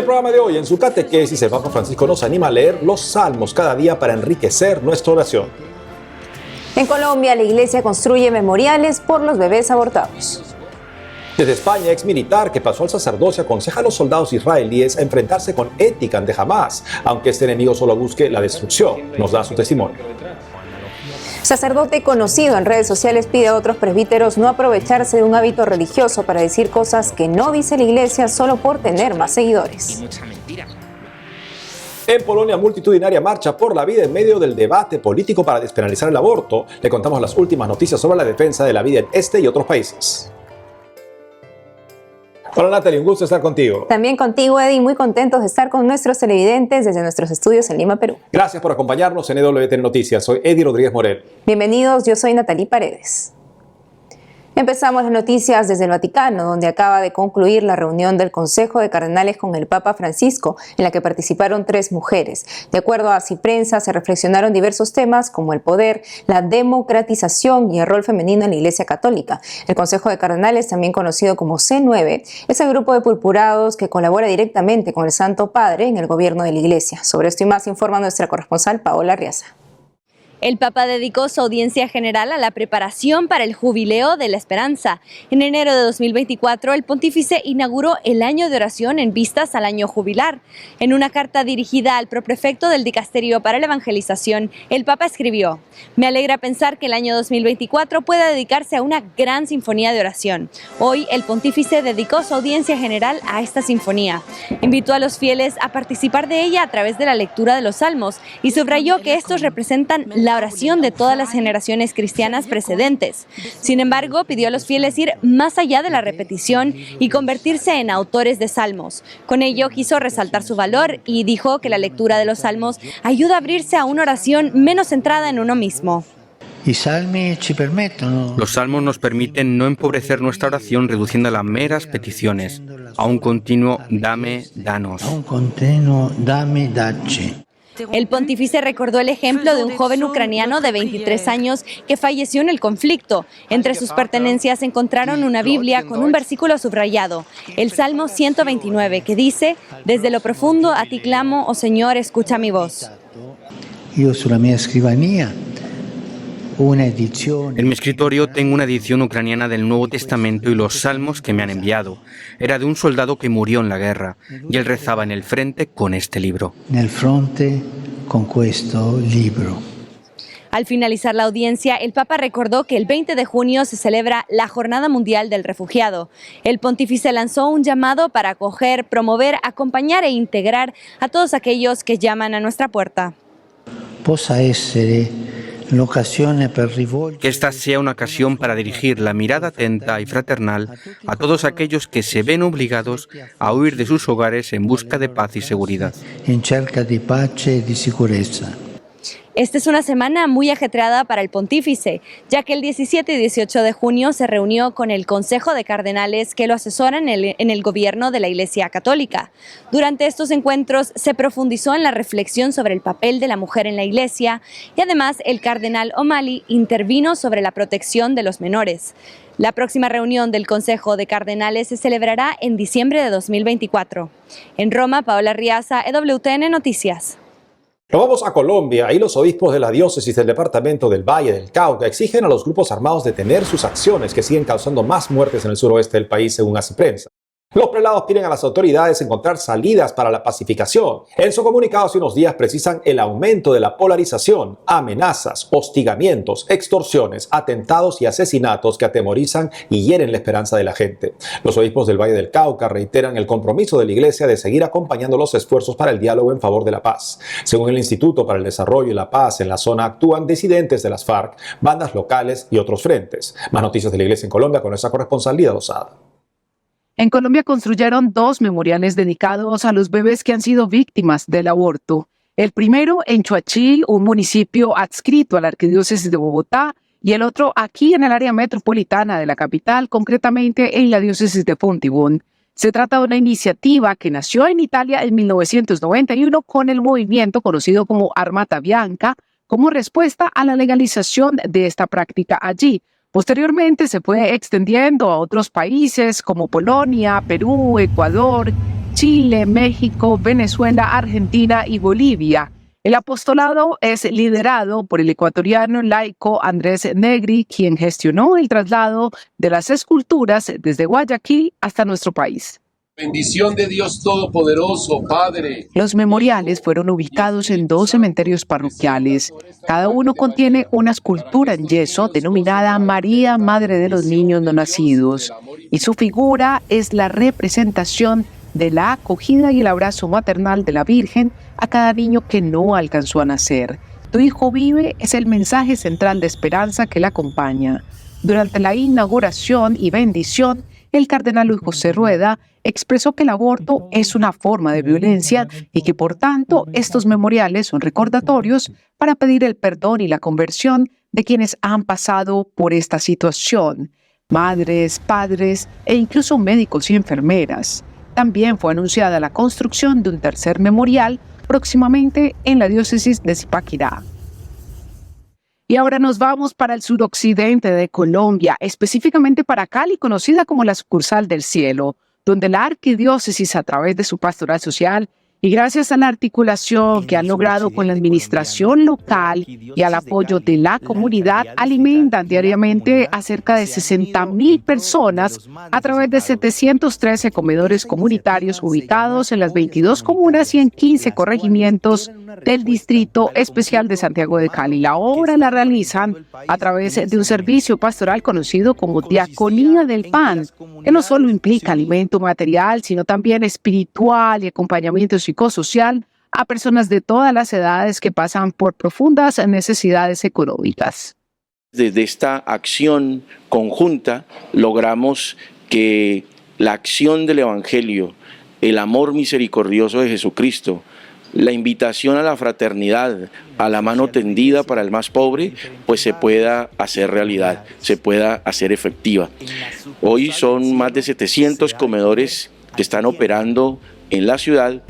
programa de hoy, en su catequesis, el Papa Francisco nos anima a leer los Salmos cada día para enriquecer nuestra oración. En Colombia, la iglesia construye memoriales por los bebés abortados. Desde España, ex militar que pasó al sacerdocio aconseja a los soldados israelíes a enfrentarse con ética de Hamás, aunque este enemigo solo busque la destrucción. Nos da su testimonio. Sacerdote conocido en redes sociales pide a otros presbíteros no aprovecharse de un hábito religioso para decir cosas que no dice la iglesia solo por tener más seguidores. En Polonia, multitudinaria marcha por la vida en medio del debate político para despenalizar el aborto. Le contamos las últimas noticias sobre la defensa de la vida en este y otros países. Hola Natalie, un gusto estar contigo. También contigo, Eddie, muy contentos de estar con nuestros televidentes desde nuestros estudios en Lima, Perú. Gracias por acompañarnos en EWTN Noticias. Soy Eddie Rodríguez Morel. Bienvenidos, yo soy Natalie Paredes. Empezamos las noticias desde el Vaticano, donde acaba de concluir la reunión del Consejo de Cardenales con el Papa Francisco, en la que participaron 3 mujeres. De acuerdo a Ciprensa, se reflexionaron diversos temas como el poder, la democratización y el rol femenino en la Iglesia Católica. El Consejo de Cardenales, también conocido como C9, es el grupo de purpurados que colabora directamente con el Santo Padre en el gobierno de la Iglesia. Sobre esto y más informa nuestra corresponsal Paola Arriaza. El Papa dedicó su audiencia general a la preparación para el Jubileo de la Esperanza. En enero de 2024, el pontífice inauguró el año de oración en vistas al año jubilar. En una carta dirigida al proprefecto del Dicasterio para la Evangelización, el Papa escribió: "Me alegra pensar que el año 2024 pueda dedicarse a una gran sinfonía de oración. Hoy, el pontífice dedicó su audiencia general a esta sinfonía. Invitó a los fieles a participar de ella a través de la lectura de los salmos y subrayó que estos representan la oración de todas las generaciones cristianas precedentes. Sin embargo, pidió a los fieles ir más allá de la repetición y convertirse en autores de salmos. Con ello quiso resaltar su valor y dijo que la lectura de los salmos ayuda a abrirse a una oración menos centrada en uno mismo. Los salmos nos permiten no empobrecer nuestra oración reduciéndola a meras peticiones, a un continuo dame, danos. El pontífice recordó el ejemplo de un joven ucraniano de 23 años que falleció en el conflicto. Entre sus pertenencias encontraron una Biblia con un versículo subrayado, el Salmo 129, que dice: "Desde lo profundo a ti clamo, oh Señor, escucha mi voz". En mi escritorio tengo una edición ucraniana del Nuevo Testamento y los salmos que me han enviado. Era de un soldado que murió en la guerra y él rezaba en el frente con este libro. Al finalizar la audiencia, el Papa recordó que el 20 de junio se celebra la Jornada Mundial del Refugiado. El pontífice lanzó un llamado para acoger, promover, acompañar e integrar a todos aquellos que llaman a nuestra puerta. Que esta sea una ocasión para dirigir la mirada atenta y fraternal a todos aquellos que se ven obligados a huir de sus hogares en busca de paz y seguridad. Esta es una semana muy ajetreada para el pontífice, ya que el 17 y 18 de junio se reunió con el Consejo de Cardenales que lo asesoran en el gobierno de la Iglesia Católica. Durante estos encuentros se profundizó en la reflexión sobre el papel de la mujer en la Iglesia y además el cardenal O'Malley intervino sobre la protección de los menores. La próxima reunión del Consejo de Cardenales se celebrará en diciembre de 2024. En Roma, Paola Arriaza, EWTN Noticias. Nos vamos a Colombia. Ahí los obispos de la diócesis del departamento del Valle del Cauca exigen a los grupos armados detener sus acciones que siguen causando más muertes en el suroeste del país, según Ciprensa. Los prelados piden a las autoridades encontrar salidas para la pacificación. En su comunicado hace unos días precisan el aumento de la polarización, amenazas, hostigamientos, extorsiones, atentados y asesinatos que atemorizan y hieren la esperanza de la gente. Los obispos del Valle del Cauca reiteran el compromiso de la Iglesia de seguir acompañando los esfuerzos para el diálogo en favor de la paz. Según el Instituto para el Desarrollo y la Paz, en la zona actúan disidentes de las FARC, bandas locales y otros frentes. Más noticias de la Iglesia en Colombia con nuestra corresponsal Lida Lozada. En Colombia construyeron 2 memoriales dedicados a los bebés que han sido víctimas del aborto. El primero en Choachí, un municipio adscrito a la Arquidiócesis de Bogotá, y el otro aquí en el área metropolitana de la capital, concretamente en la diócesis de Fontibón. Se trata de una iniciativa que nació en Italia en 1991 con el movimiento conocido como Armata Bianca, como respuesta a la legalización de esta práctica allí. Posteriormente se fue extendiendo a otros países como Polonia, Perú, Ecuador, Chile, México, Venezuela, Argentina y Bolivia. El apostolado es liderado por el ecuatoriano laico Andrés Negri, quien gestionó el traslado de las esculturas desde Guayaquil hasta nuestro país. Bendición de Dios Todopoderoso, Padre. Los memoriales fueron ubicados en 2 cementerios parroquiales. Cada uno contiene una escultura en yeso denominada María, Madre de los Niños No Nacidos, y su figura es la representación de la acogida y el abrazo maternal de la Virgen a cada niño que no alcanzó a nacer. Tu hijo vive es el mensaje central de esperanza que la acompaña. Durante la inauguración y bendición, el cardenal Luis José Rueda expresó que el aborto es una forma de violencia y que, por tanto, estos memoriales son recordatorios para pedir el perdón y la conversión de quienes han pasado por esta situación, madres, padres e incluso médicos y enfermeras. También fue anunciada la construcción de un tercer memorial próximamente en la diócesis de Zipaquirá. Y ahora nos vamos para el suroccidente de Colombia, específicamente para Cali, conocida como la sucursal del cielo, donde la arquidiócesis, a través de su pastoral social y gracias a la articulación que han logrado con la administración local y al apoyo de la comunidad, alimentan diariamente a cerca de 60.000 personas a través de 713 comedores comunitarios ubicados en las 22 comunas y en 15 corregimientos del Distrito Especial de Santiago de Cali. La obra la realizan a través de un servicio pastoral conocido como Diaconía del Pan, que no solo implica alimento material, sino también espiritual y acompañamiento psicosocial a personas de todas las edades que pasan por profundas necesidades económicas. Desde esta acción conjunta logramos que la acción del Evangelio, el amor misericordioso de Jesucristo, la invitación a la fraternidad, a la mano tendida para el más pobre, pues se pueda hacer realidad, se pueda hacer efectiva. Hoy son más de 700 comedores que están operando en la ciudad,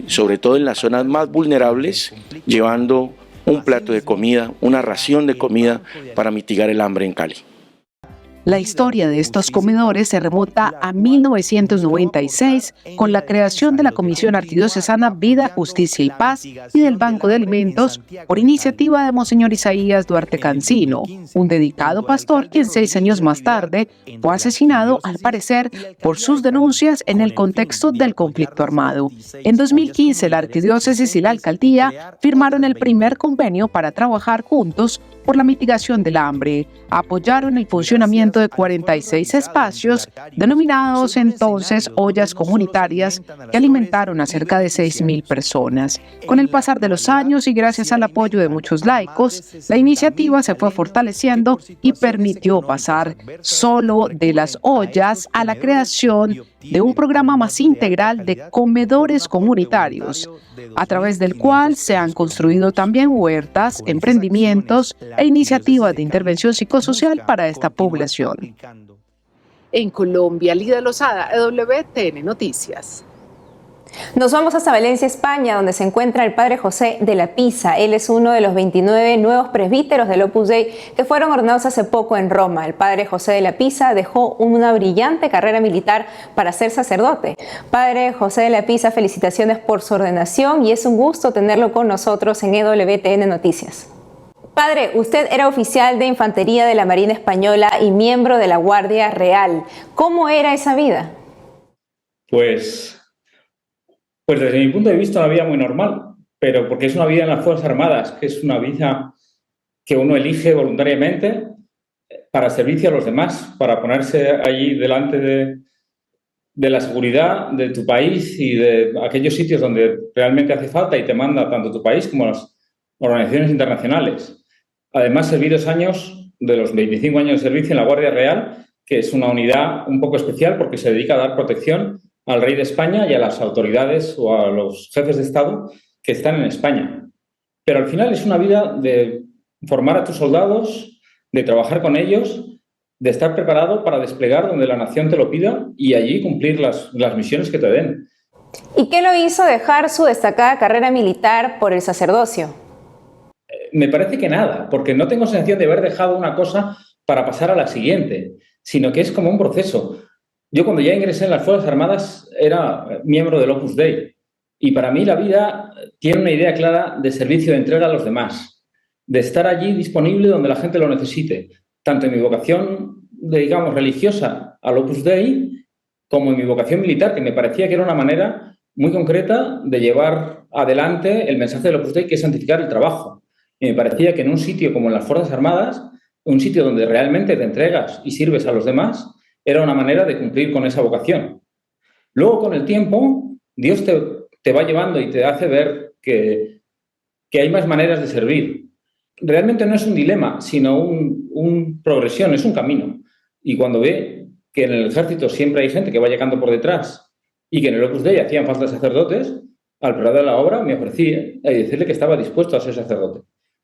sobre todo en las zonas más vulnerables, llevando un plato de comida, una ración de comida para mitigar el hambre en Cali. La historia de estos comedores se remonta a 1996 con la creación de la Comisión Arquidiocesana Vida, Justicia y Paz y del Banco de Alimentos por iniciativa de Monseñor Isaías Duarte Cancino, un dedicado pastor quien 6 años más tarde fue asesinado, al parecer, por sus denuncias en el contexto del conflicto armado. En 2015, la Arquidiócesis y la Alcaldía firmaron el primer convenio para trabajar juntos por la mitigación del hambre. Apoyaron el funcionamiento de 46 espacios, denominados entonces ollas comunitarias, que alimentaron a cerca de 6.000 personas. Con el pasar de los años y gracias al apoyo de muchos laicos, la iniciativa se fue fortaleciendo y permitió pasar solo de las ollas a la creación de un programa más integral de comedores comunitarios, a través del cual se han construido también huertas, emprendimientos e iniciativas de intervención psicosocial para esta población. En Colombia, Lida Lozada, EWTN Noticias. Nos vamos hasta Valencia, España, donde se encuentra el padre José de la Pisa. Él es uno de los 29 nuevos presbíteros del Opus Dei que fueron ordenados hace poco en Roma. El padre José de la Pisa dejó una brillante carrera militar para ser sacerdote. Padre José de la Pisa, felicitaciones por su ordenación y es un gusto tenerlo con nosotros en EWTN Noticias. Padre, usted era oficial de infantería de la Marina Española y miembro de la Guardia Real. ¿Cómo era esa vida? Pues desde mi punto de vista una vida muy normal, pero porque es una vida en las Fuerzas Armadas, que es una vida que uno elige voluntariamente para servicio a los demás, para ponerse allí delante de la seguridad de tu país y de aquellos sitios donde realmente hace falta y te manda tanto tu país como las organizaciones internacionales. Además, serví 2 años de los 25 años de servicio en la Guardia Real, que es una unidad un poco especial porque se dedica a dar protección al rey de España y a las autoridades o a los jefes de Estado que están en España. Pero al final es una vida de formar a tus soldados, de trabajar con ellos, de estar preparado para desplegar donde la nación te lo pida y allí cumplir las misiones que te den. ¿Y qué lo hizo dejar su destacada carrera militar por el sacerdocio? Me parece que nada, porque no tengo sensación de haber dejado una cosa para pasar a la siguiente, sino que es como un proceso. Yo cuando ya ingresé en las Fuerzas Armadas era miembro del Opus Dei y para mí la vida tiene una idea clara de servicio, de entrega a los demás, de estar allí disponible donde la gente lo necesite, tanto en mi vocación, digamos, religiosa al Opus Dei como en mi vocación militar, que me parecía que era una manera muy concreta de llevar adelante el mensaje del Opus Dei, que es santificar el trabajo. Y me parecía que en un sitio como en las Fuerzas Armadas, un sitio donde realmente te entregas y sirves a los demás, era una manera de cumplir con esa vocación. Luego, con el tiempo, Dios te va llevando y te hace ver que hay más maneras de servir. Realmente no es un dilema, sino una progresión, es un camino. Y cuando ve que en el ejército siempre hay gente que va llegando por detrás y que en el Opus Dei hacían falta sacerdotes, al perder la obra me ofrecí a decirle que estaba dispuesto a ser sacerdote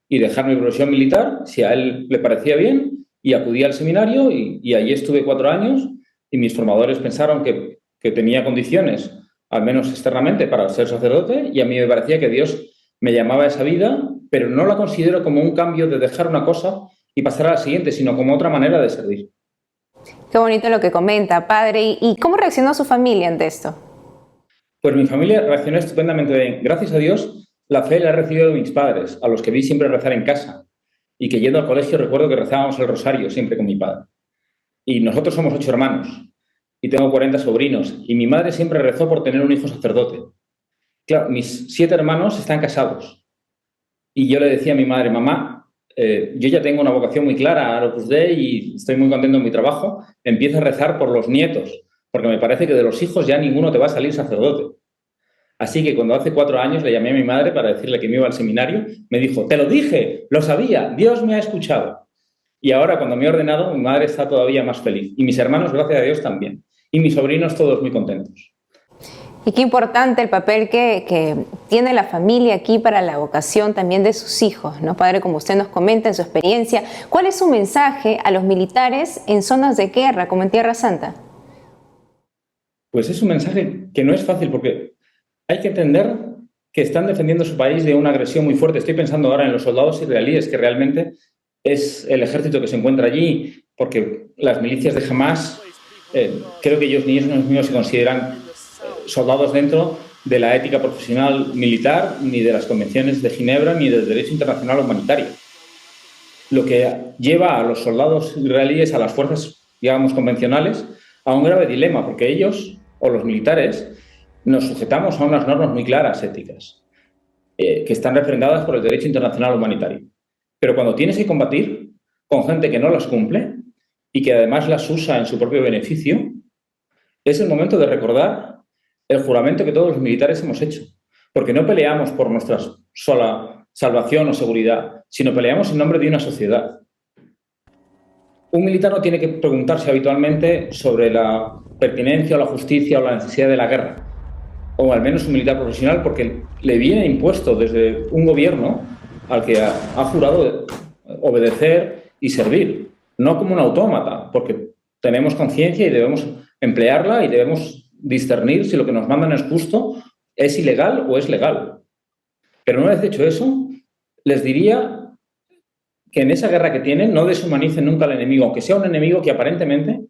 y dejar mi profesión militar, si a él le parecía bien, y acudí al seminario y allí estuve 4 años y mis formadores pensaron que tenía condiciones, al menos externamente, para ser sacerdote, y a mí me parecía que Dios me llamaba a esa vida, pero no la considero como un cambio de dejar una cosa y pasar a la siguiente, sino como otra manera de servir. Qué bonito lo que comenta, padre. ¿Y cómo reaccionó su familia ante esto? Pues mi familia reaccionó estupendamente bien. Gracias a Dios, la fe la he recibido de mis padres, a los que vi siempre rezar en casa. Y que yendo al colegio recuerdo que rezábamos el rosario siempre con mi padre. Y nosotros somos 8 hermanos y tengo 40 sobrinos. Y mi madre siempre rezó por tener un hijo sacerdote. Claro, mis 7 hermanos están casados. Y yo le decía a mi madre, mamá, yo ya tengo una vocación muy clara al Opus Dei y estoy muy contento en mi trabajo. Empieza a rezar por los nietos, porque me parece que de los hijos ya ninguno te va a salir sacerdote. Así que cuando hace 4 años le llamé a mi madre para decirle que me iba al seminario, me dijo, te lo dije, lo sabía, Dios me ha escuchado. Y ahora cuando me he ordenado, mi madre está todavía más feliz. Y mis hermanos, gracias a Dios, también. Y mis sobrinos todos muy contentos. Y qué importante el papel que tiene la familia aquí para la vocación también de sus hijos, ¿no, padre? Como usted nos comenta en su experiencia, ¿cuál es su mensaje a los militares en zonas de guerra, como en Tierra Santa? Pues es un mensaje que no es fácil porque hay que entender que están defendiendo su país de una agresión muy fuerte. Estoy pensando ahora en los soldados israelíes, que realmente es el ejército que se encuentra allí, porque las milicias de Hamas, creo que ellos mismos se consideran soldados dentro de la ética profesional militar, ni de las convenciones de Ginebra, ni del derecho internacional humanitario. Lo que lleva a los soldados israelíes, a las fuerzas, digamos, convencionales, a un grave dilema, porque ellos, o los militares, nos sujetamos a unas normas muy claras éticas, que están refrendadas por el derecho internacional humanitario. Pero cuando tienes que combatir con gente que no las cumple y que además las usa en su propio beneficio, es el momento de recordar el juramento que todos los militares hemos hecho. Porque no peleamos por nuestra sola salvación o seguridad, sino peleamos en nombre de una sociedad. Un militar no tiene que preguntarse habitualmente sobre la pertinencia o la justicia o la necesidad de la guerra, o al menos un militar profesional, porque le viene impuesto desde un gobierno al que ha jurado obedecer y servir, no como un autómata, porque tenemos conciencia y debemos emplearla y debemos discernir si lo que nos mandan es justo, es ilegal o es legal. Pero una vez hecho eso, les diría que en esa guerra que tienen no deshumanicen nunca al enemigo, aunque sea un enemigo que aparentemente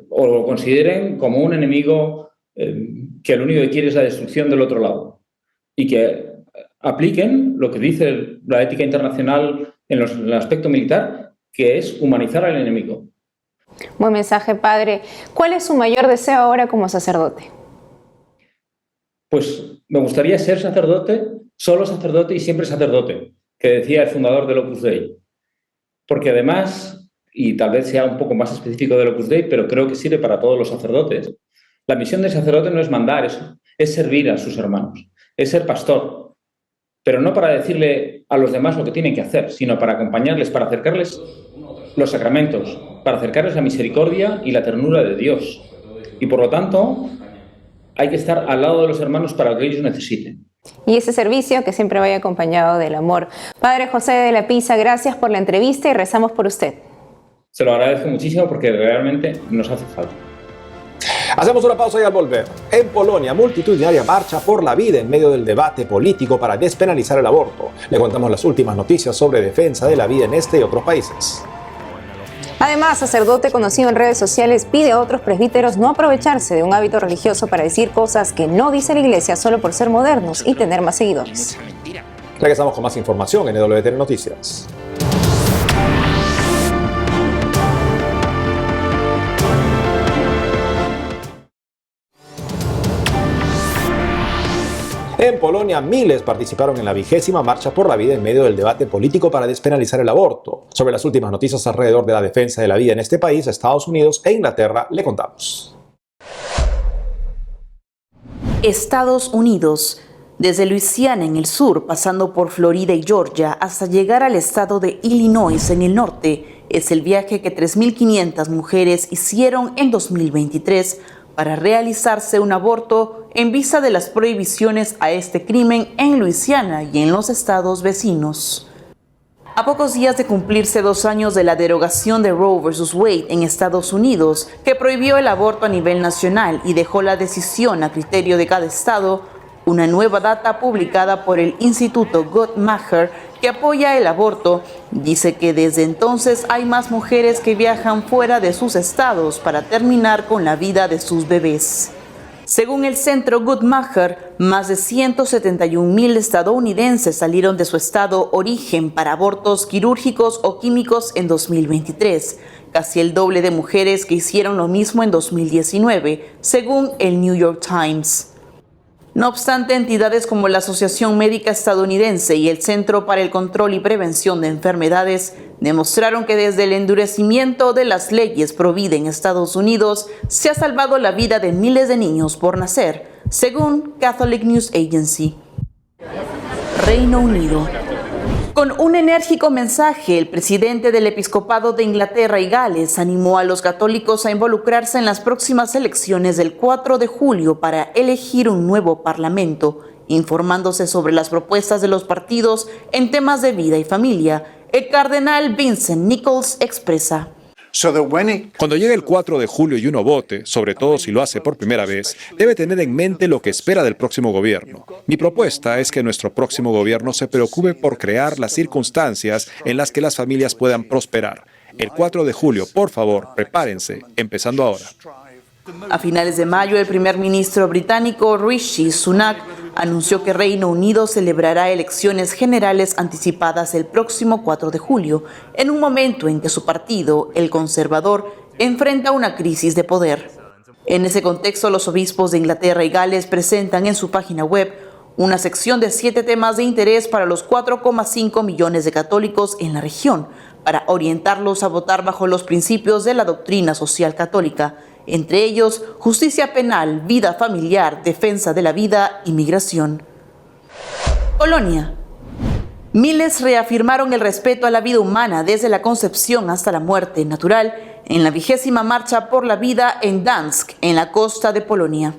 o lo consideren como un enemigo que lo único que quiere es la destrucción del otro lado, y que apliquen lo que dice la ética internacional en el aspecto militar, que es humanizar al enemigo. Buen mensaje, padre. ¿Cuál es su mayor deseo ahora como sacerdote? Pues me gustaría ser sacerdote, solo sacerdote y siempre sacerdote, que decía el fundador del Opus Dei. Porque además, y tal vez sea un poco más específico del Opus Dei, pero creo que sirve para todos los sacerdotes, la misión del sacerdote no es mandar, es servir a sus hermanos, es ser pastor, pero no para decirle a los demás lo que tienen que hacer, sino para acompañarles, para acercarles los sacramentos, para acercarles la misericordia y la ternura de Dios. Y por lo tanto, hay que estar al lado de los hermanos para lo que ellos necesiten. Y ese servicio que siempre vaya acompañado del amor. Padre José de la Pisa, gracias por la entrevista y rezamos por usted. Se lo agradezco muchísimo porque realmente nos hace falta. Hacemos una pausa y al volver. En Polonia, multitudinaria marcha por la vida en medio del debate político para despenalizar el aborto. Le contamos las últimas noticias sobre defensa de la vida en este y otros países. Además, sacerdote conocido en redes sociales pide a otros presbíteros no aprovecharse de un hábito religioso para decir cosas que no dice la iglesia solo por ser modernos y tener más seguidores. Regresamos con más información en EWTN Noticias. En Polonia, miles participaron en la 20ª Marcha por la Vida en medio del debate político para despenalizar el aborto. Sobre las últimas noticias alrededor de la defensa de la vida en este país, Estados Unidos e Inglaterra, le contamos. Estados Unidos. Desde Luisiana en el sur, pasando por Florida y Georgia, hasta llegar al estado de Illinois en el norte, es el viaje que 3.500 mujeres hicieron en 2023 para realizarse un aborto en vista de las prohibiciones a este crimen en Luisiana y en los estados vecinos. A pocos días de cumplirse 2 años de la derogación de Roe vs. Wade en Estados Unidos, que prohibió el aborto a nivel nacional y dejó la decisión a criterio de cada estado, una nueva data publicada por el Instituto Guttmacher, que apoya el aborto, dice que desde entonces hay más mujeres que viajan fuera de sus estados para terminar con la vida de sus bebés. Según el centro Guttmacher, más de 171,000 estadounidenses salieron de su estado origen para abortos quirúrgicos o químicos en 2023, casi el doble de mujeres que hicieron lo mismo en 2019, según el New York Times. No obstante, entidades como la Asociación Médica Estadounidense y el Centro para el Control y Prevención de Enfermedades demostraron que desde el endurecimiento de las leyes pro vida en Estados Unidos se ha salvado la vida de miles de niños por nacer, según Catholic News Agency. Reino Unido. Con un enérgico mensaje, el presidente del Episcopado de Inglaterra y Gales animó a los católicos a involucrarse en las próximas elecciones del 4 de julio para elegir un nuevo parlamento, informándose sobre las propuestas de los partidos en temas de vida y familia. El cardenal Vincent Nichols expresa: Cuando llegue el 4 de julio y uno vote, sobre todo si lo hace por primera vez, debe tener en mente lo que espera del próximo gobierno. Mi propuesta es que nuestro próximo gobierno se preocupe por crear las circunstancias en las que las familias puedan prosperar. El 4 de julio, por favor, prepárense, empezando ahora. A finales de mayo, el primer ministro británico Rishi Sunak anunció que Reino Unido celebrará elecciones generales anticipadas el próximo 4 de julio, en un momento en que su partido, el Conservador, enfrenta una crisis de poder. En ese contexto, los obispos de Inglaterra y Gales presentan en su página web una sección de 7 temas de interés para los 4,5 millones de católicos en la región, para orientarlos a votar bajo los principios de la doctrina social católica, entre ellos justicia penal, vida familiar, defensa de la vida y migración. Polonia. Miles reafirmaron el respeto a la vida humana desde la concepción hasta la muerte natural en la 20ª Marcha por la Vida en Gdańsk, en la costa de Polonia.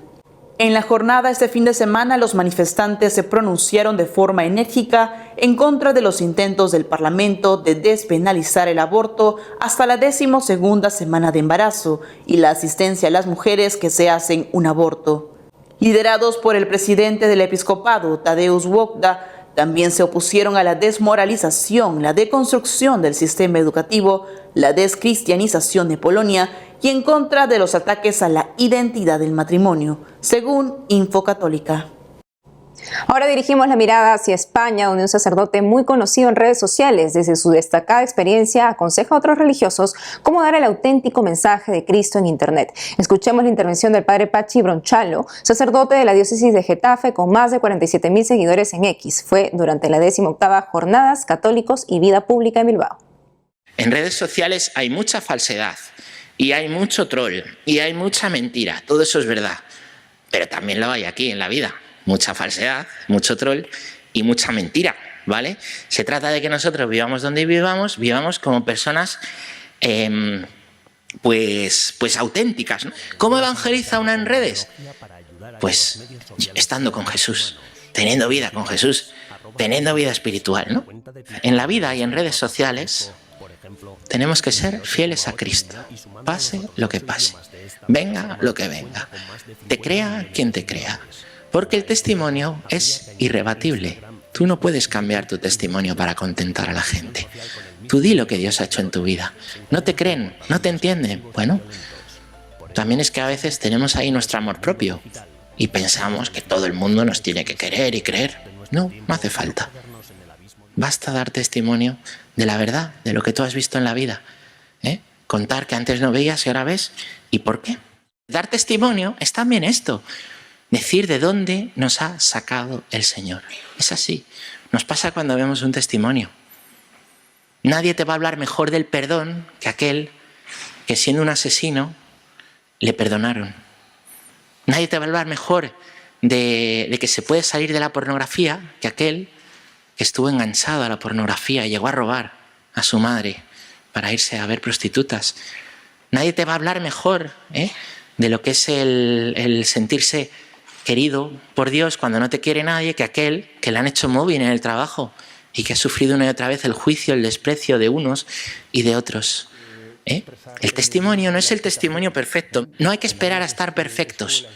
En la jornada este fin de semana, los manifestantes se pronunciaron de forma enérgica en contra de los intentos del Parlamento de despenalizar el aborto hasta la 12ª semana de embarazo y la asistencia a las mujeres que se hacen un aborto. Liderados por el presidente del episcopado, Tadeusz Wojda, también se opusieron a la desmoralización, la deconstrucción del sistema educativo, la descristianización de Polonia y en contra de los ataques a la identidad del matrimonio, según Info Católica. Ahora dirigimos la mirada hacia España, donde un sacerdote muy conocido en redes sociales, desde su destacada experiencia, aconseja a otros religiosos cómo dar el auténtico mensaje de Cristo en Internet. Escuchemos la intervención del padre Pachi Bronchalo, sacerdote de la diócesis de Getafe con más de 47,000 seguidores en X. Fue durante la 18ª Jornadas Católicos y Vida Pública en Bilbao. En redes sociales hay mucha falsedad y hay mucho troll y hay mucha mentira. Todo eso es verdad, pero también lo hay aquí en la vida. Mucha falsedad, mucho troll y mucha mentira, ¿vale? Se trata de que nosotros vivamos donde vivamos como personas pues auténticas, ¿no? ¿Cómo evangeliza una en redes? Pues estando con Jesús, teniendo vida con Jesús, teniendo vida espiritual, ¿no? En la vida y en redes sociales tenemos que ser fieles a Cristo, pase lo que pase, venga lo que venga, te crea quien te crea. Porque el testimonio es irrebatible. Tú no puedes cambiar tu testimonio para contentar a la gente. Tú di lo que Dios ha hecho en tu vida. ¿No te creen? ¿No te entienden? Bueno, también es que a veces tenemos ahí nuestro amor propio y pensamos que todo el mundo nos tiene que querer y creer. No, no hace falta. Basta dar testimonio de la verdad, de lo que tú has visto en la vida. Contar que antes no veías y ahora ves. ¿Y por qué? Dar testimonio es también esto. Decir de dónde nos ha sacado el Señor. Es así. Nos pasa cuando vemos un testimonio. Nadie te va a hablar mejor del perdón que aquel que, siendo un asesino, le perdonaron. Nadie te va a hablar mejor de que se puede salir de la pornografía que aquel que estuvo enganchado a la pornografía y llegó a robar a su madre para irse a ver prostitutas. Nadie te va a hablar mejor de lo que es el sentirse querido por Dios cuando no te quiere nadie que aquel que le han hecho mobbing en el trabajo y que ha sufrido una y otra vez el juicio, el desprecio de unos y de otros. El testimonio no es el testimonio perfecto. No hay que esperar a estar perfectos,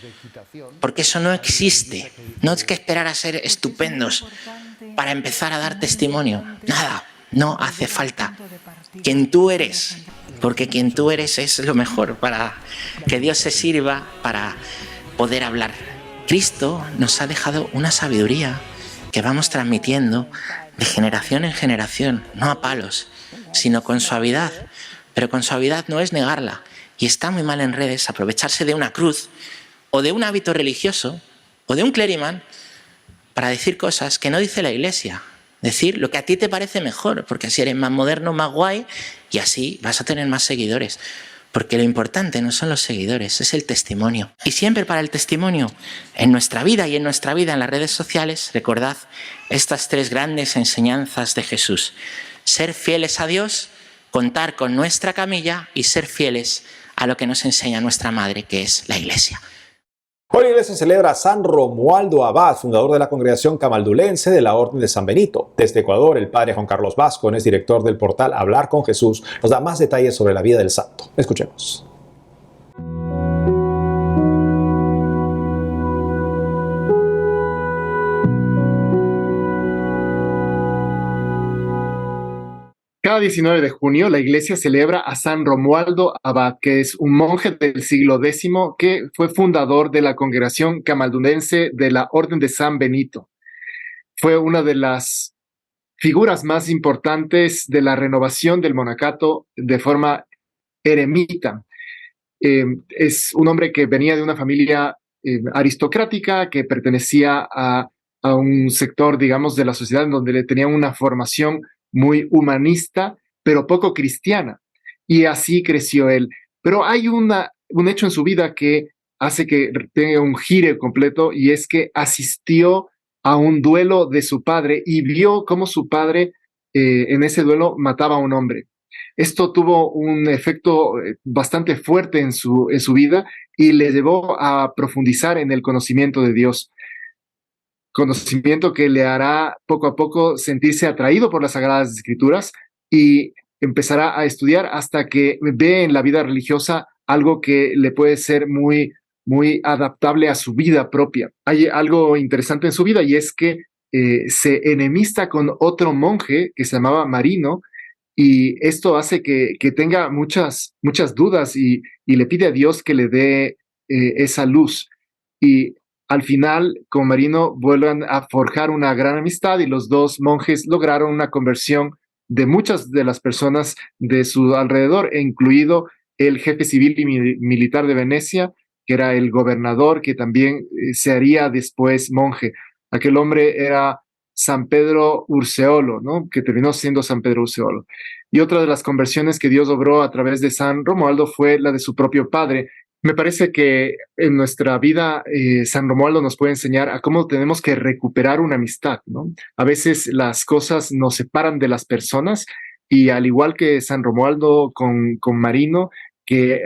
porque eso no existe. No hay que esperar a ser estupendos para empezar a dar testimonio. Nada, no hace falta. Quien tú eres, porque quien tú eres es lo mejor para que Dios se sirva para poder hablar. Cristo nos ha dejado una sabiduría que vamos transmitiendo de generación en generación, no a palos, sino con suavidad. Pero con suavidad no es negarla. Y está muy mal en redes aprovecharse de una cruz o de un hábito religioso o de un clériman para decir cosas que no dice la Iglesia. Decir lo que a ti te parece mejor, porque así eres más moderno, más guay, y así vas a tener más seguidores. Porque lo importante no son los seguidores, es el testimonio. Y siempre para el testimonio, en nuestra vida y en nuestra vida en las redes sociales, recordad estas tres grandes enseñanzas de Jesús. Ser fieles a Dios, contar con nuestra camilla y ser fieles a lo que nos enseña nuestra madre, que es la Iglesia. Hoy la iglesia celebra a San Romualdo Abad, fundador de la congregación camaldulense de la Orden de San Benito. Desde Ecuador, el padre Juan Carlos Vázquez, director del portal Hablar con Jesús, nos da más detalles sobre la vida del santo. Escuchemos. Cada 19 de junio la iglesia celebra a San Romualdo Abad, que es un monje del siglo X que fue fundador de la congregación camaldulense de la Orden de San Benito. Fue una de las figuras más importantes de la renovación del monacato de forma eremita. Es un hombre que venía de una familia aristocrática, que pertenecía a un sector, digamos, de la sociedad en donde le tenían una formación muy humanista, pero poco cristiana. Y así creció él. Pero hay un hecho en su vida que hace que tenga un giro completo, y es que asistió a un duelo de su padre y vio cómo su padre en ese duelo mataba a un hombre. Esto tuvo un efecto bastante fuerte en su vida y le llevó a profundizar en el conocimiento de Dios. Conocimiento que le hará poco a poco sentirse atraído por las Sagradas Escrituras y empezará a estudiar hasta que ve en la vida religiosa algo que le puede ser muy, muy adaptable a su vida propia. Hay algo interesante en su vida, y es que se enemista con otro monje que se llamaba Marino, y esto hace que tenga muchas dudas y le pide a Dios que le dé esa luz. Y al final, con Marino vuelven a forjar una gran amistad, y los dos monjes lograron una conversión de muchas de las personas de su alrededor, incluido el jefe civil y militar de Venecia, que era el gobernador, que también se haría después monje. Aquel hombre era San Pedro Urseolo, ¿no? Que terminó siendo San Pedro Urseolo. Y otra de las conversiones que Dios obró a través de San Romualdo fue la de su propio padre. Me parece que en nuestra vida San Romualdo nos puede enseñar a cómo tenemos que recuperar una amistad, ¿no? A veces las cosas nos separan de las personas, y al igual que San Romualdo con Marino, que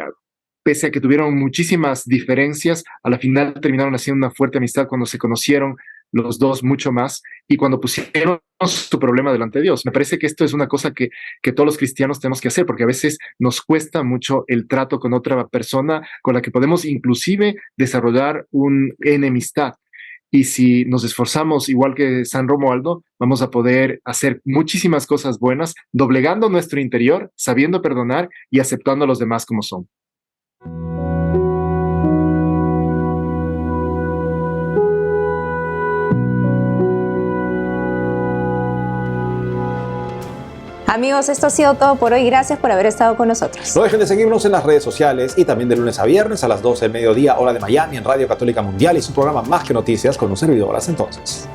pese a que tuvieron muchísimas diferencias, a la final terminaron haciendo una fuerte amistad cuando se conocieron los dos mucho más y cuando pusieron su problema delante de Dios. Me parece que esto es una cosa que todos los cristianos tenemos que hacer, porque a veces nos cuesta mucho el trato con otra persona con la que podemos inclusive desarrollar una enemistad. Y si nos esforzamos igual que San Romualdo, vamos a poder hacer muchísimas cosas buenas, doblegando nuestro interior, sabiendo perdonar y aceptando a los demás como son. Amigos, esto ha sido todo por hoy. Gracias por haber estado con nosotros. No dejen de seguirnos en las redes sociales y también de lunes a viernes a las 12 del mediodía, hora de Miami, en Radio Católica Mundial y su programa Más que Noticias con un servidor. Hasta entonces.